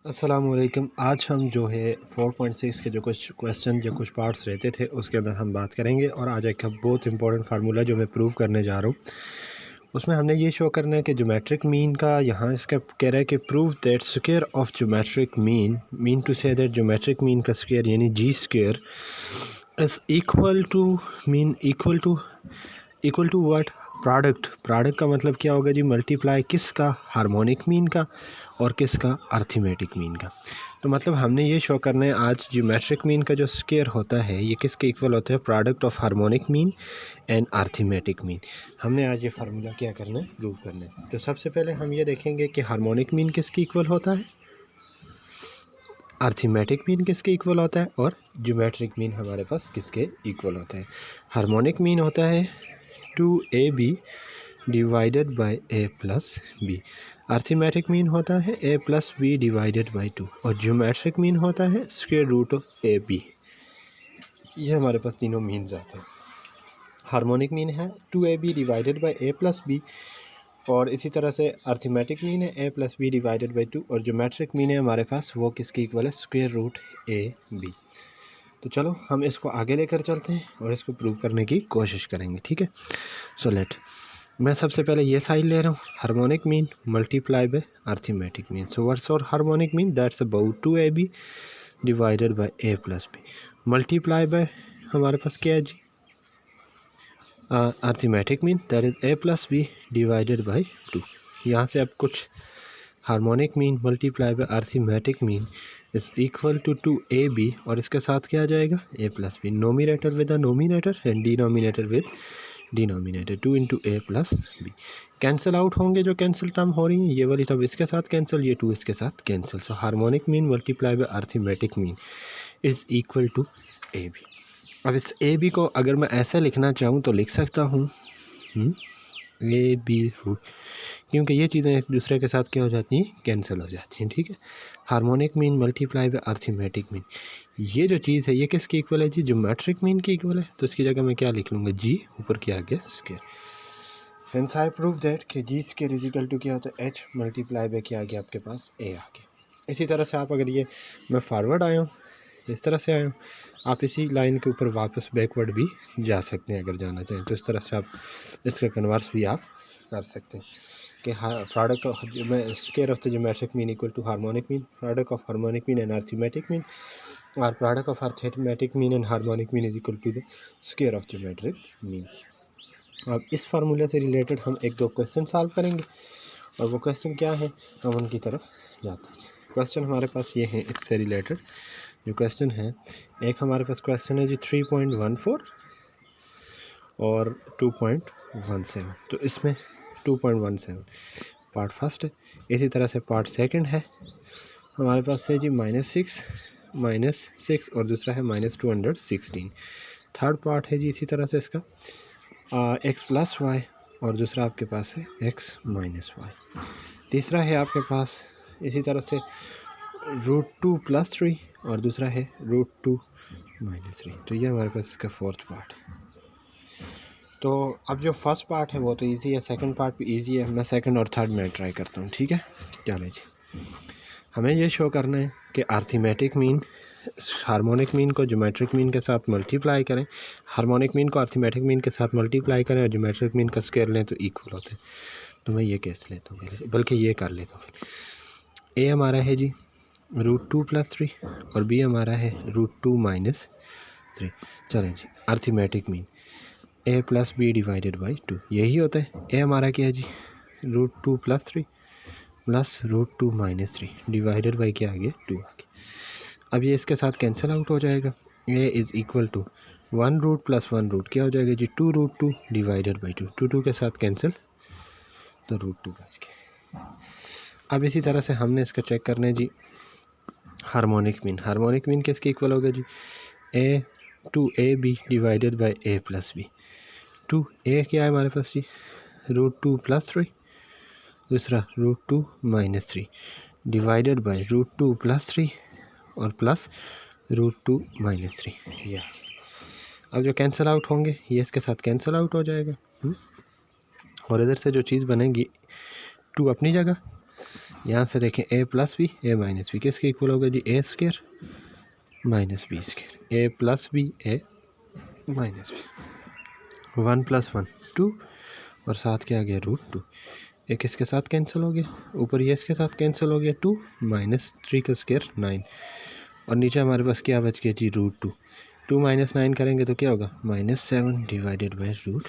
अस्सलामुअलैकुम। आज हम जो है 4.6 के जो कुछ क्वेश्चन जो कुछ पार्ट्स रहते थे उसके अंदर हम बात करेंगे। और आज एक बहुत इंपॉर्टेंट फार्मूला जो मैं प्रूव करने जा रहा हूँ उसमें हमने ये शो करना है कि ज्योमेट्रिक मीन का, यहाँ इसका कह रहा है कि prove that square of geometric mean to से दैट ज्योमेट्रिक मीन का स्क्वायर यानी G square is equal to what, product का मतलब क्या होगा जी, मल्टीप्लाई किसका, हार्मोनिक मीन का और किसका, अर्थमेटिक मीन का। तो मतलब हमने ये शो करना है आज ज्योमेट्रिक मीन का जो स्क्वायर होता है ये किसके इक्वल होता है, product of harmonic mean and arithmetic mean. हमने आज ये फार्मूला क्या करना है, प्रूव करना है। तो सबसे पहले हम ये देखेंगे कि हार्मोनिक मीन किसके इक्वल होता है, अर्थमेटिक मीन किसके इक्वल होता है और ज्योमेट्रिक मीन हमारे पास किसके इक्वल होता है। हार्मोनिक मीन होता है 2ab divided by a plus b, arithmetic mean होता है a plus b divided by 2 और ज्योमेट्रिक मीन होता है स्क्वायर रूट ऑफ ab। ये हमारे पास तीनों मीन्स आते हैं। हार्मोनिक मीन है 2ab divided by a plus b और इसी तरह से अर्थमेटिक मीन है a plus b divided by 2 और ज्योमेट्रिक मीन है हमारे पास वो किसके इक्वल है, स्क्वायर रूट ab। तो चलो हम इसको आगे लेकर चलते हैं और इसको प्रूव करने की कोशिश करेंगे, ठीक है। सो लेट, मैं सबसे पहले ये साइड ले रहा हूँ, harmonic mean multiply by arithmetic mean. So what's और harmonic mean, that's about 2ab divided by a plus b multiply by हमारे पास क्या है जी, arithmetic mean that is a plus b divided by 2। यहाँ से अब कुछ harmonic mean multiply by arithmetic mean is equal to 2ab और इसके साथ क्या आ जाएगा, a plus b, nominator with the nominator and denominator with denominator, 2 into a plus b। Cancel out होंगे, जो कैंसिल टर्म हो रही हैं ये वाली टर्म इसके साथ कैंसिल, ये 2 इसके साथ cancel. So harmonic mean multiply by arithmetic mean is equal to ab। अब इस ए बी को अगर मैं ऐसे लिखना चाहूँ तो लिख सकता हूँ ए बी रूट, क्योंकि ये चीज़ें एक दूसरे के साथ क्या हो जाती हैं, कैंसिल हो जाती हैं, ठीक है। Harmonic mean multiply by arithmetic mean, ये जो चीज़ है ये किसकी इक्वल है जी, ज्योमेट्रिक मीन की इक्वल है। तो इसकी जगह मैं क्या लिख लूँगा, जी ऊपर क्या आ गया, square. Hence I prove that कि जी स्क्वायर इज इक्वल टू क्या होता है, एच मल्टीप्लाई बाय क्या आ गया आपके पास, ए आ गया। इसी तरह से आप अगर ये, मैं फॉरवर्ड आया हूँ इस तरह से आया हूँ, आप इसी लाइन के ऊपर वापस बैकवर्ड भी जा सकते हैं अगर जाना चाहें, तो इस तरह से आप इसका कन्वर्स भी आप कर सकते हैं कि product of square of the geometric mean equal to harmonic mean, product of harmonic mean and arithmetic mean और product of arithmetic mean and harmonic mean is equal to the square of geometric mean. अब इस फार्मूले से related हम एक दो question solve करेंगे और वो क्वेश्चन क्या है, हम उनकी तरफ जाते हैं। क्वेश्चन हमारे पास ये हैं, इससे रिलेटेड जो क्वेश्चन है, एक हमारे पास क्वेश्चन है जी 3.14 और 2.17। तो इसमें 2.17 पार्ट फर्स्ट है, इसी तरह से पार्ट सेकंड है हमारे पास है जी -6 और दूसरा है -216। थर्ड पार्ट है जी इसी तरह से इसका x प्लस वाई और दूसरा आपके पास है x माइनस वाई। तीसरा है आपके पास इसी तरह से √2 + 3 और दूसरा है √2 - 3। तो ये हमारे पास इसका फोर्थ पार्ट। तो अब जो फर्स्ट पार्ट है वो तो इजी है, सेकंड पार्ट भी इजी है, मैं सेकंड और थर्ड में ट्राई करता हूँ, ठीक है। चले जी, हमें ये शो करना है कि अर्थमेटिक मीन हार्मोनिक मीन को ज्योमेट्रिक मीन के साथ मल्टीप्लाई करें, हार्मोनिक मीन को अर्थमेटिक मीन के साथ मल्टीप्लाई करें और ज्योमेट्रिक मीन का स्क्वायर लें तो इक्वल होते हैं। तो मैं ये केस लेता हूँ, बल्कि ये कर लेता हूँ। ए हमारा है जी √2 + 3 और बी हमारा है √2 - 3। चलें जी, arithmetic mean a plus B divided by 2 यही होता है। ए हमारा क्या है जी, √2 + 3 प्लस √2 - 3 डिवाइडेड बाई क्या आ गया, 2 आ गया। अब ये इसके साथ कैंसिल आउट हो जाएगा, a is equal to 1 root plus 1 root क्या हो जाएगा जी, 2 √2 डिवाइडेड बाई 2, 2 के साथ कैंसिल तो √2 बच गया। अब इसी तरह से हमने इसका चेक करना है जी हार्मोनिक मीन किसके इक्वल होगा जी, a divided by a plus b. 2a क्या है हमारे पास जी, √2 + 3 दूसरा √2 - 3 डिवाइडेड बाई √2 + 3 और प्लस √2 - 3। ये अब जो कैंसिल आउट होंगे ये इसके साथ कैंसिल आउट हो जाएगा और इधर से जो चीज़ बनेगी 2 अपनी जगह यहाँ से देखें a plus b a minus b किसके इक्वल होगा जी, a square minus b square, a plus b a minus b, 1 + 1 2 और साथ क्या आ गया √2, एक इसके साथ कैंसिल हो गया, ऊपर ये इसके साथ कैंसिल हो गया, 2 - 3 का स्क्वायर 9 और नीचे हमारे पास क्या बच गया जी √2, 2 - 9 करेंगे तो क्या होगा -7 डिवाइडेड बाई रूट।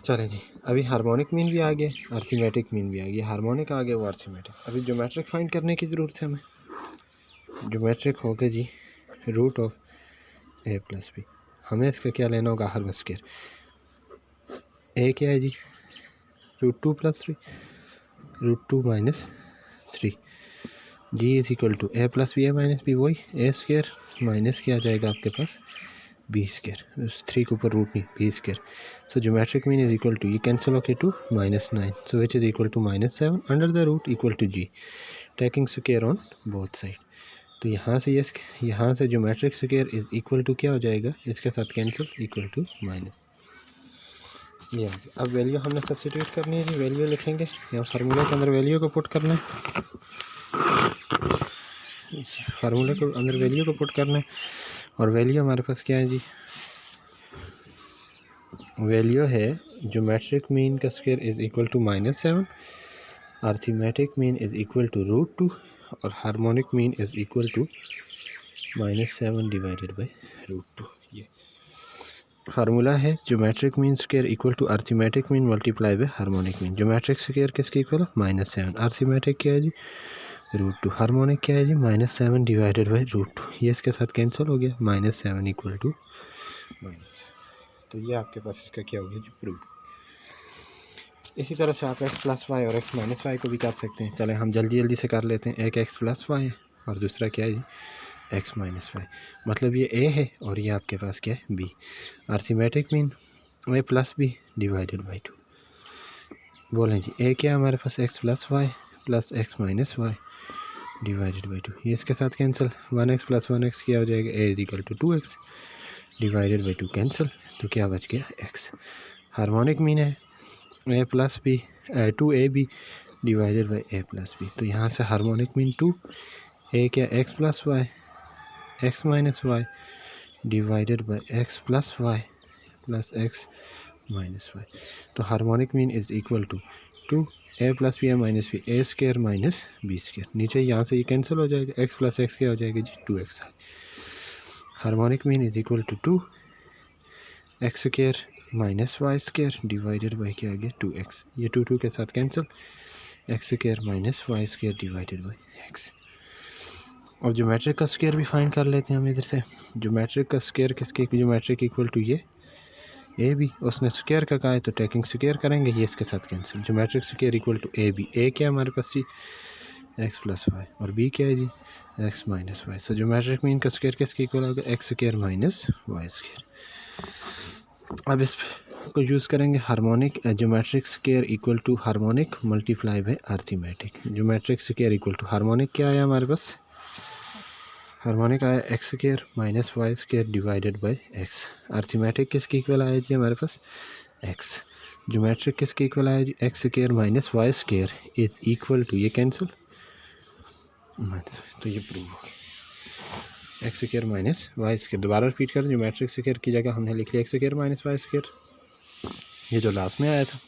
चलें जी, अभी हार्मोनिक मीन भी आ गया, अर्थमेटिक मीन भी आ गया, हार्मोनिक आ गया वो अर्थमेटिक, अभी ज्योमेट्रिक फाइंड करने की ज़रूरत है हमें। ज्योमेट्रिक हो गया जी रूट ऑफ a + b, हमें इसका क्या लेना होगा हर स्क्वायर, a क्या है जी √2 + 3 √2 - 3 g is equal to a + b a minus b, वही a स्क्वायर माइनस क्या आ जाएगा आपके पास बी स्क्वायर, उस 3 के ऊपर रूट नहीं B square. So geometric mean is equal to, ये कैंसिल होके 2 -9, so which is equal to -7 under the root equal to जी, taking square on both side. तो यहाँ से यहाँ से geometric square is equal to क्या हो जाएगा, इसके साथ कैंसिल इक्वल टू माइनस। ये अब वैल्यू हमने सब्स्टिट्यूट करनी है जी, वैल्यू लिखेंगे यहाँ फार्मूला के अंदर, वैल्यू को पुट करना है, फार्मूले को अंदर वैल्यू को पुट करना है और वैल्यू हमारे पास क्या है जी, वैल्यू है ज्योमेट्रिक मीन का square is equal to -7, arithmetic mean is equal to √2 और harmonic mean is equal to -7 divided by √2। ये फार्मूला है geometric mean square equal to arithmetic mean multiply by harmonic mean. Geometric square किसके equal है -7, arithmetic क्या है जी √2, harmonic क्या है जी -7 डिवाइडेड बाई √2, ये इसके साथ कैंसिल हो गया, -7 इक्वल टू -7। तो ये आपके पास इसका क्या हो गया जी प्रूफ। इसी तरह से आप x + y और x - y को भी कर सकते हैं। चलें हम जल्दी से कर लेते हैं, एक x + y और दूसरा क्या है जी x - y, मतलब ये a है और ये आपके पास क्या है b। Arithmetic mean a + b divided by 2, बोलें जी a क्या है हमारे पास x + y plus x - y divided by 2, ये इसके साथ कैंसिल, 1x + 1x क्या हो जाएगा, a is equal to 2x divided by 2 cancel, तो क्या बच गया x। हार्मोनिक मीन है a + b 2ab divided by a + b, तो यहाँ से हार्मोनिक मीन 2, a क्या x + y x - y divided by x + y plus x - y, तो harmonic mean is equal to 2 a + b a minus b a square minus b square, नीचे यहाँ से ये cancel हो जाएगा, x + x क्या हो जाएगा जी 2x। Harmonic mean is equal to 2 x square minus y square divided by क्या आ गया 2x, ये 2 के साथ cancel, x square minus y square divided by x। और ज्योमेट्रिक का स्क्वायर भी फाइंड कर लेते हैं हम इधर से। ज्योमेट्रिक का स्क्वायर किसके, ज्योमेट्रिक इक्वल टू ये ए बी, उसने स्क्वायर का कहा है तो टेकिंग स्क्वायर करेंगे, ये इसके साथ cancel, geometric square equal to A B, A क्या है हमारे पास जी x + y और b क्या है जी x - y। So geometric mean का स्क्वायर किसके इक्वल होगा, x square minus y square. अब इस को यूज़ करेंगे harmonic, geometric square equal to harmonic multiply by arithmetic. Geometric square equal to harmonic क्या आया हमारे पास, हार्मोनिक आया x square minus y square divided by x। Arithmetic किसके इक्वल आया जी हमारे पास x। ज्योमेट्रिक किसके इक्वल आया जी x square minus y square is equal to, ये कैंसिल तो ये प्रूव हो गया x square minus y square. दोबारा रिपीट करें, ज्योमेट्रिक स्क्वायर की जगह हमने लिख लिया x square minus y square, ये जो लास्ट में आया था।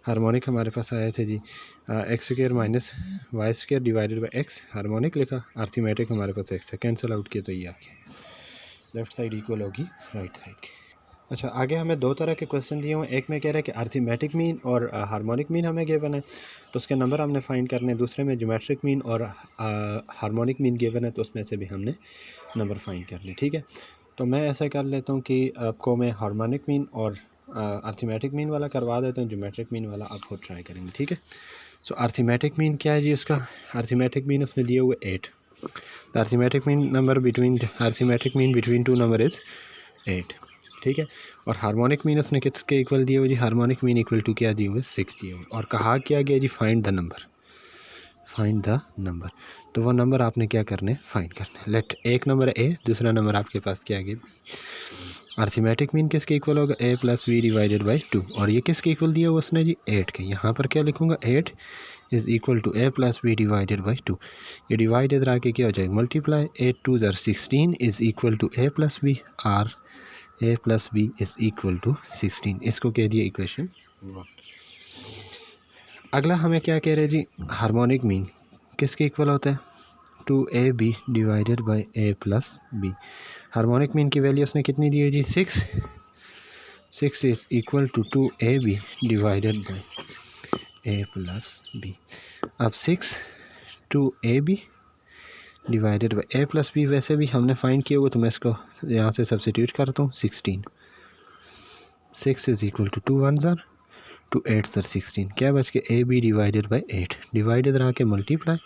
हार्मोनिक हमारे पास आए थे जी x square minus y square divided by x, harmonic लिखा, अर्थमेटिक हमारे पास x है, कैंसिल आउट किया तो ये आ गया, लेफ्ट साइड इक्वल होगी राइट साइड के। अच्छा, आगे हमें दो तरह के क्वेश्चन दिए हुए हैं, एक में कह रहा है कि अर्थमेटिक मीन और हार्मोनिक मीन हमें गिवन है तो उसके नंबर हमने फाइंड करने हैं, दूसरे में ज्योमेट्रिक मीन और हार्मोनिक मीन गिवन है तो उसमें से भी हमने नंबर फाइंड करने। ठीक है, तो मैं ऐसा कर लेता हूँ कि आपको मैं हार्मोनिक मीन और अर्थमेटिक मीन वाला करवा देता हूँ, ज्योमेट्रिक मीन वाला आप खुद ट्राई करेंगे। ठीक है, सो अर्थमेटिक मीन क्या है जी उसका, अर्थमेटिक मीन उसने दिए हुए 8, the arithmetic mean number between, arithmetic mean between 2 number is 8। ठीक है, और हार्मोनिक मीन उसने किसके इक्वल दिए हुए जी, हार्मोनिक मीन इक्वल टू क्या दिए हुए 6 दिए हुए, और कहा क्या गया जी find the number, find the number. तो वो नंबर आपने क्या करने फाइंड करना है। लेट एक नंबर ए, दूसरा नंबर आपके पास क्या आ गया बी। अर्थमेटिक मीन किसके इक्वल होगा, ए प्लस बी डिवाइडेड बाई 2, और ये किसके इक्वल दिया हुआ उसने जी, 8 के। यहाँ पर क्या लिखूँगा, 8 is equal to a plus B divided by 2। ये डिवाइड इधर आके क्या हो जाएगा, मल्टीप्लाई, 8 2 ज़र 16 is equal to a plus b, or a plus B is equal to 16। इसको कह दिया इक्वेशन 1। अगला हमें क्या कह रहे हैं जी, हार्मोनिक मीन किसके इक्वल होता है, 2ab divided by a plus b. Harmonic mean की वैल्यू उसने कितनी दी है जी, 6 is equal to 2ab divided by a plus b. अब 6 2ab divided by a plus b वैसे भी हमने फाइंड किया हुआ, तो मैं इसको यहाँ से सब्सिट्यूट करता हूँ, 16। 6 इज़ इक्वल टू 2 1 ज़र 2 8 ज़र 16, क्या बच के a b divided by 8, divide इधर आके multiply,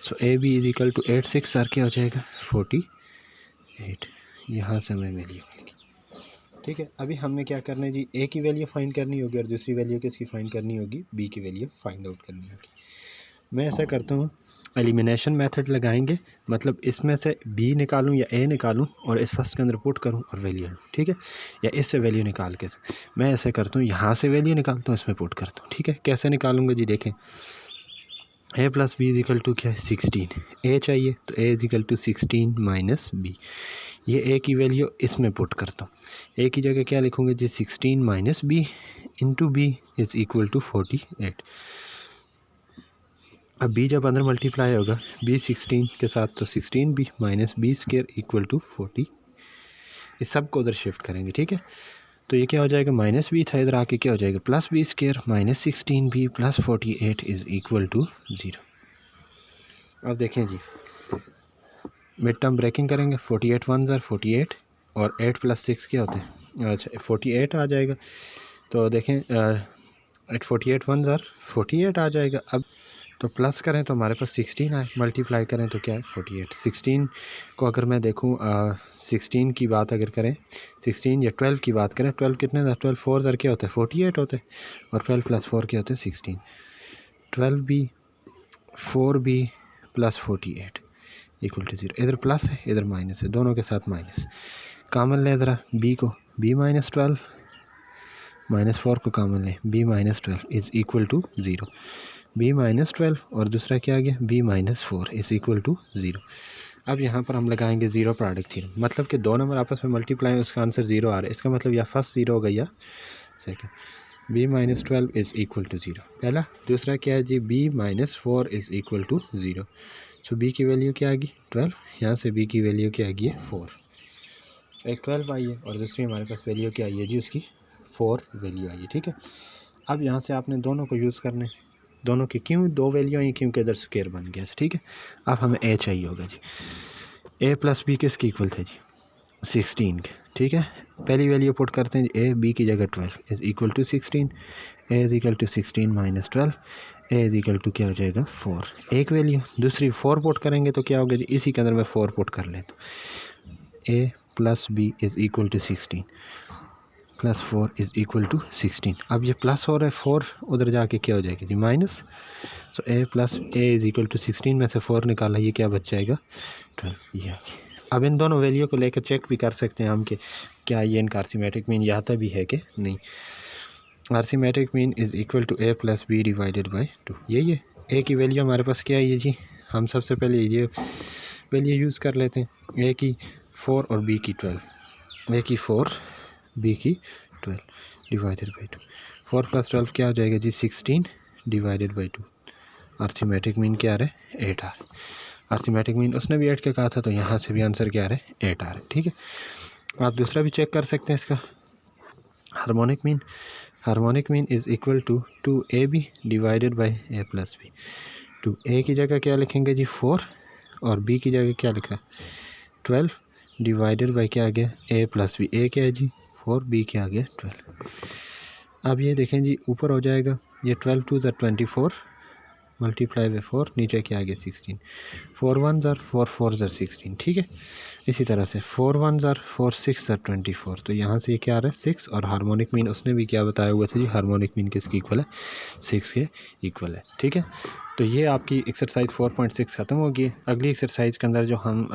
so a b is equal to 8 6 ज़र क्या हो जाएगा 48। यहाँ से हमें मिली, ठीक है। अभी हमने क्या करना है जी, ए की वैल्यू फाइंड करनी होगी और दूसरी वैल्यू किसकी फाइंड करनी होगी, बी की वैल्यू फाइंड आउट करनी होगी। मैं ऐसा करता हूँ, एलिमिनेशन मेथड लगाएंगे, मतलब इसमें से बी निकालूं या ए निकालूं और इस फर्स्ट के अंदर पुट करूं और वैल्यू लूँ, ठीक है, या इससे वैल्यू निकाल के मैं ऐसे करता हूँ, यहाँ से वैल्यू निकालता हूँ, इसमें पुट करता हूँ, ठीक है। कैसे निकालूंगा जी, देखें, A plus B is equal to क्या है 16, ए चाहिए तो A is equal to 16 minus B, ये ए की वैल्यू इसमें पुट करता हूँ, ए की जगह क्या लिखूँगा जी 16 minus b into b is equal to 48। अब b जब अंदर मल्टीप्लाई होगा b 16 के साथ, तो 16 b minus b square equal to 40, इस सब को उधर शिफ्ट करेंगे, ठीक है। तो ये क्या हो जाएगा, माइनस बी था, इधर आके क्या हो जाएगा plus b square minus 16b plus 48 is equal to 0। अब देखें जी, मिड टर्म ब्रेकिंग करेंगे, 48 1 ज़र 48 और 8 प्लस 6 क्या होते हैं, अच्छा 48 आ जाएगा। तो देखें 48 1 ज़र 48 आ जाएगा। अब तो प्लस करें तो हमारे पास 16 आए, मल्टीप्लाई करें तो क्या है 48। 16 को अगर मैं देखूं 16 की बात अगर करें, 16 या 12 की बात करें, 12 कितने था, 12 4 ज़र क्या होता है 48 होते हैं, और 12 प्लस 4 क्या होते हैं 16। 12b 4b plus 48 equal to 0। इधर प्लस है इधर माइनस है, दोनों के साथ माइनस, कॉमन ले ज़रा b को, b माइनस 12 माइनस 4 को कॉमन ले, b minus 12 is equal to 0। b minus 12 और दूसरा क्या आ गया b minus 4 is equal to 0। अब यहाँ पर हम लगाएंगे ज़ीरो प्रोडक्ट थ्योरम, मतलब कि दो नंबर आपस में मल्टीप्लाई, उसका आंसर 0 आ रहा है, इसका मतलब या फर्स्ट 0 होगा या second. b minus 12 is equal to 0 पहला, दूसरा क्या है जी b minus 4 is equal to 0। So b की वैल्यू क्या आ गई 12, यहाँ से b की वैल्यू क्या आ गई है 4, एक 12 आई है और दूसरी हमारे पास वैल्यू क्या आई है जी उसकी 4 वैल्यू आई है, ठीक है। अब यहाँ से आपने दोनों को यूज़ करने, दोनों की क्यों दो वैल्यू आई, क्योंकि इधर स्क्वायर बन गया था, ठीक है। अब हमें ए चाहिए होगा जी, ए प्लस बी किसके इक्वल थे जी 16 के, ठीक है। पहली वैल्यू पुट करते हैं ए बी की जगह 12 is equal to 16, a is equal to 16 minus 12, a is equal to क्या हो जाएगा 4, एक वैल्यू, दूसरी 4 पुट करेंगे तो क्या होगा जी, इसी के अंदर मैं 4 पुट कर लेता हूँ, A plus B is equal to 16 plus 4 is equal to 16। अब ये प्लस हो रहा है 4, उधर जाके क्या हो जाएगा जी minus, so A plus A is equal to 16 में से 4 निकाला, ये क्या बच जाएगा 12, ये। अब इन दोनों वैल्यू को लेकर चेक भी कर सकते हैं हम कि क्या ये इनका अर्थमेटिक मीन आता भी है कि नहीं। Arithmetic mean is equal to a plus B divided by 2, ये ए की वैल्यू हमारे पास क्या है ये जी, हम सबसे पहले ये वैल्यू यूज़ कर लेते हैं, ए की 4 और बी की 12, ए की 4 बी की 12 डिवाइडेड बाई 2, 4 प्लस 12 क्या हो जाएगा जी 16 डिवाइडेड बाई 2। अर्थमेटिक मीन क्या आ रहा है 8 आ रहा है। अर्थमेटिक मीन उसने भी 8 का कहा था, तो यहाँ से भी आंसर क्या आ रहा है 8 आ रहा है, ठीक है। आप दूसरा भी चेक कर सकते हैं इसका, harmonic mean is equal to 2ab divided by a plus b. 2a की जगह क्या लिखेंगे जी 4 और b की जगह क्या लिखा 12 डिवाइडेड बाई क्या आ गया a प्लस बी, a क्या है जी 4, b क्या आ गया 12। अब ये देखें जी ऊपर हो जाएगा, ये 12 2 ज़र 24 मल्टीप्लाई बाई 4, नीचे क्या आ गया 16, 4 1 ज़र 4 4 ज़र 16, ठीक है। इसी तरह से 4 1 ज़र 4 6 ज़र 24, तो यहाँ से ये क्या आ रहा है 6, और हार्मोनिक मीन उसने भी क्या बताया हुआ था जी, हार्मोनिक मीन किसके इक्वल है, 6 के इक्वल है, ठीक है। तो ये आपकी एक्सरसाइज 4.6 ख़त्म होगी। अगली एक्सरसाइज के अंदर जो हम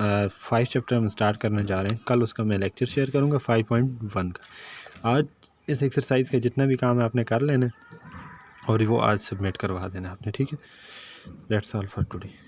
5 चैप्टर में स्टार्ट करने जा रहे हैं, कल उसका मैं लेक्चर शेयर करूँगा 5.1 का। आज इस एक्सरसाइज का जितना भी काम है आपने कर लेना और वो आज सबमिट करवा देना आपने, ठीक है। That's all for today.